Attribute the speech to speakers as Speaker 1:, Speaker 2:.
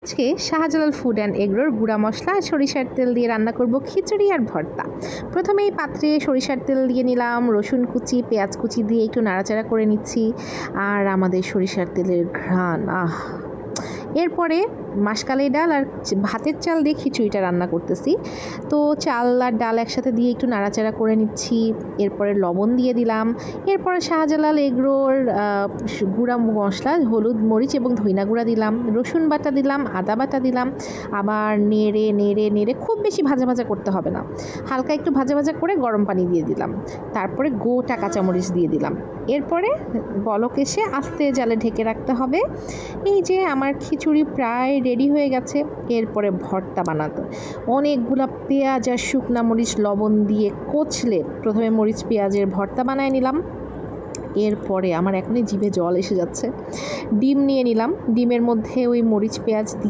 Speaker 1: আজকে Shahjalal food and এগরোর গুঁড়া মশলা আর সরিষার তেল দিয়ে রান্না করব খিচুড়ি আর ভর্তা। প্রথমেই পাত্রে সরিষার তেল দিয়ে নিলাম, রসুন কুচি পেঁয়াজ কুচি দিয়ে একটু নাড়াচাড়া করে নিচ্ছি। আর আমাদের সরিষার তেলের ঘ্রাণ এরপরে মাসকালাই ডাল আর ভাতের চাল দিয়ে খিচুড়িটা রান্না করতেছি। তো চাল আর ডাল একসাথে দিয়ে একটু নাড়াচাড়া করে নিচ্ছি। এরপরে লবণ দিয়ে দিলাম। এরপরে শাহজালাল এগরোর গুঁড়া মশলা, হলুদ মরিচ এবং ধইনা গুঁড়া দিলাম, রসুন বাটা দিলাম, আদা বাটা দিলাম। আবার নেড়ে নেড়ে নেড়ে খুব বেশি ভাজা ভাজা করতে হবে না, হালকা একটু ভাজা ভাজা করে গরম পানি দিয়ে দিলাম। তারপরে গোটা কাঁচামরিচ দিয়ে দিলাম। এরপরে বলক এসে আস্তে জালে ঢেকে রাখতে হবে। এই যে আমার খিচুড়ি প্রায় রেডি হয়ে গেছে। এরপরে ভর্তা বানাতে অনেকগুলো পেঁয়াজ আর শুকনা মরিচ লবণ দিয়ে কচলে প্রথমে মরিচ পেঁয়াজের ভর্তা বানায় নিলাম। এরপরে আমার এখনই জিভে জল এসে যাচ্ছে। ডিম নিয়ে নিলাম, ডিমের মধ্যে ওই মরিচ পেঁয়াজ দিয়ে